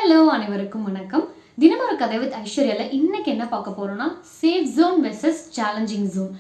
Hello அனைவருக்கும் வணக்கம். தினமொரு கதை வித் ஐஸ்வர்யால இன்னைக்கு என்ன பார்க்க போறோம்னா safe zone versus challenging zone.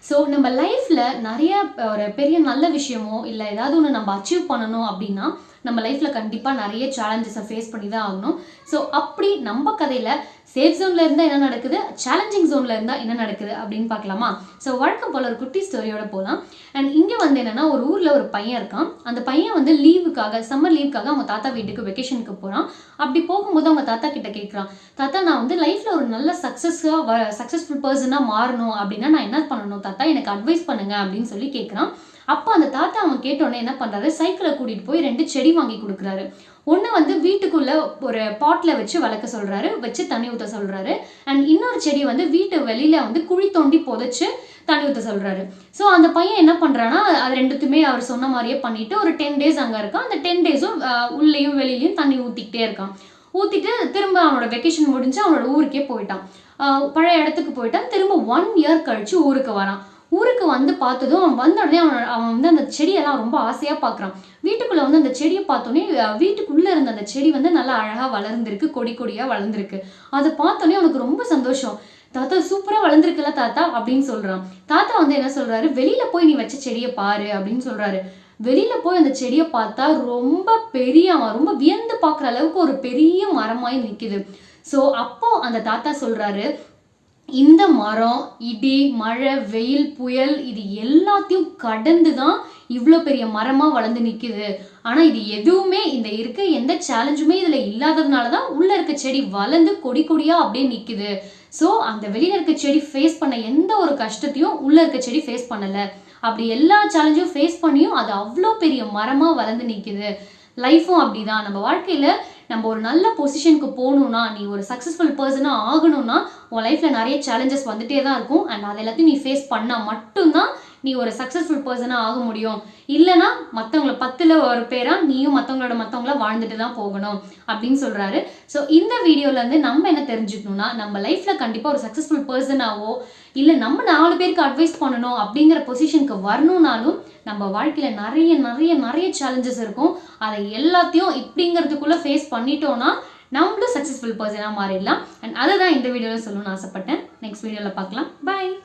So நம்ம லைஃப்ல நிறைய ஒரு பெரிய நல்ல விஷயமோ இல்லை ஏதாவது ஒன்று நம்ம அச்சீவ் பண்ணணும் அப்படின்னா நம்ம லைஃப்ல கண்டிப்பாக நிறைய சேலஞ்சஸை ஃபேஸ் பண்ணி தான் ஆகணும். ஸோ அப்படி நம்ம கதையில சேஃப் ஜோன்ல இருந்தால் என்ன நடக்குது, சேலஞ்சிங் ஜோன்ல இருந்தால் என்ன நடக்குது அப்படின்னு பார்க்கலாமா? ஸோ வழக்கம் போல ஒரு குட்டி ஸ்டோரியோட போகலாம். அண்ட் இங்கே வந்து என்னன்னா ஒரு ஊர்ல ஒரு பையன் இருக்கான். அந்த பையன் வந்து லீவுக்காக சம்மர் லீவுக்காக அவங்க தாத்தா வீட்டுக்கு வெக்கேஷனுக்கு போகிறான். அப்படி போகும்போது அவங்க தாத்தா கிட்ட கேட்குறான், தாத்தா நான் வந்து லைஃப்ல ஒரு நல்ல சக்ஸஸ்ஃபுல் பர்சனாக மாறணும் அப்படின்னா நான் என்ன பண்ணணும் தாத்தா, எனக்கு அட்வைஸ் பண்ணுங்க அப்படின்னு சொல்லி கேட்குறான். அப்போ அந்த தாத்தா அவன் கேட்டோடனே என்ன பண்ணுறாரு, சைக்கிளை கூட்டிகிட்டு போய் 2 செடி வாங்கி கொடுக்குறாரு. ஒன்று வந்து வீட்டுக்குள்ள ஒரு பாட்டில் வச்சு வளர்க்க சொல்கிறாரு, வச்சு தண்ணி ஊற்ற சொல்கிறாரு. அண்ட் இன்னொரு செடி வந்து வீட்டு வெளியில் வந்து குழி தோண்டி புதைச்சு தண்ணி ஊற்ற சொல்கிறாரு. ஸோ அந்த பையன் என்ன பண்ணுறான்னா அது ரெண்டுத்துமே அவர் சொன்ன மாதிரியே பண்ணிட்டு ஒரு 10 days அங்கே இருக்கான். அந்த 10 days உள்ளேயும் வெளியிலையும் தண்ணி ஊற்றிக்கிட்டே இருக்கான். ஊற்றிட்டு திரும்ப அவனோட வெக்கேஷன் முடிஞ்சு அவனோட ஊருக்கே போயிட்டான். பழைய இடத்துக்கு போயிட்டான். திரும்ப 1 year கழிச்சு ஊருக்கு வரான். ஊருக்கு வந்து பார்த்ததும் அவன் வந்த உடனே அவன் வந்து அந்த செடியெல்லாம் ரொம்ப ஆசையாக பார்க்குறான். வீட்டுக்குள்ளே வந்து அந்த செடியை பார்த்தோன்னே வீட்டுக்குள்ளே இருந்த அந்த செடி வந்து நல்லா அழகாக வளர்ந்துருக்கு, கொடியாக வளர்ந்துருக்கு. அதை பார்த்தோன்னே அவனுக்கு ரொம்ப சந்தோஷம். தாத்தா சூப்பராக வளர்ந்துருக்குல்ல தாத்தா அப்படின்னு சொல்கிறான். தாத்தா வந்து என்ன சொல்கிறாரு, வெளியில் போய் நீ வச்ச செடியை பாரு அப்படின்னு சொல்கிறாரு. வெளியில் போய் அந்த செடியை பார்த்தா ரொம்ப வியந்து பார்க்குற அளவுக்கு ஒரு பெரிய மரமாய் நிற்கிது. ஸோ அப்போ அந்த தாத்தா சொல்கிறாரு, இந்த மரம் இடி மழை வெயில் புயல் இது எல்லாத்தையும் கடந்து தான் இவ்வளோ பெரிய மரமாக வளர்ந்து நிற்குது. ஆனால் இது எதுவுமே இந்த இருக்க எந்த சேலஞ்சுமே இதில் இல்லாததுனால தான் உள்ளே இருக்க செடி வளர்ந்து கொடியாக அப்படியே நிற்குது. ஸோ அந்த வெளியில் இருக்க செடி ஃபேஸ் பண்ண எந்த ஒரு கஷ்டத்தையும் உள்ளே இருக்க செடி ஃபேஸ் பண்ணலை. அப்படி எல்லா சேலஞ்சும் ஃபேஸ் பண்ணியும் அது அவ்வளோ பெரிய மரமாக வளர்ந்து நிற்குது. லைஃப்பும் அப்படிதான். நம்ம வாழ்க்கையில் நம்ம ஒரு நல்ல பொசிஷனுக்கு போகணுன்னா, நீ ஒரு சக்ஸஸ்ஃபுல் பர்சனாக ஆகணும்னா உன் லைஃப்பில் நிறைய சேலஞ்சஸ் வந்துட்டே தான் இருக்கும். அண்ட் அது எல்லாத்தையும் நீ ஃபேஸ் பண்ணால் மட்டும்தான் நீ ஒரு சக்ஸஸ்ஃபுல் பர்சனாக ஆக முடியும். இல்லைனா மற்றவங்களை 10ல் ஒரு பேராக நீயும் மற்றவங்கள வாழ்ந்துட்டு தான் போகணும் அப்படின்னு சொல்கிறாரு. ஸோ இந்த வீடியோலேருந்து நம்ம என்ன தெரிஞ்சுக்கணும்னா, நம்ம லைஃப்பில் கண்டிப்பாக ஒரு சக்ஸஸ்ஃபுல் பர்சனாவோ இல்லை நம்ம 4 பேருக்கு அட்வைஸ் பண்ணணும் அப்படிங்கிற பொசிஷனுக்கு வரணும்னாலும் நம்ம வாழ்க்கையில் நிறைய சேலஞ்சஸ் இருக்கும். அதை எல்லாத்தையும் இப்படிங்கிறதுக்குள்ளே ஃபேஸ் பண்ணிட்டோன்னா நம்மளும் சக்ஸஸ்ஃபுல் பர்சனாக மாறிடலாம். அண்ட் அதை தான் இந்த வீடியோவில் சொல்லணும்னு ஆசைப்பட்டேன். நெக்ஸ்ட் வீடியோவில் பார்க்கலாம். பாய்.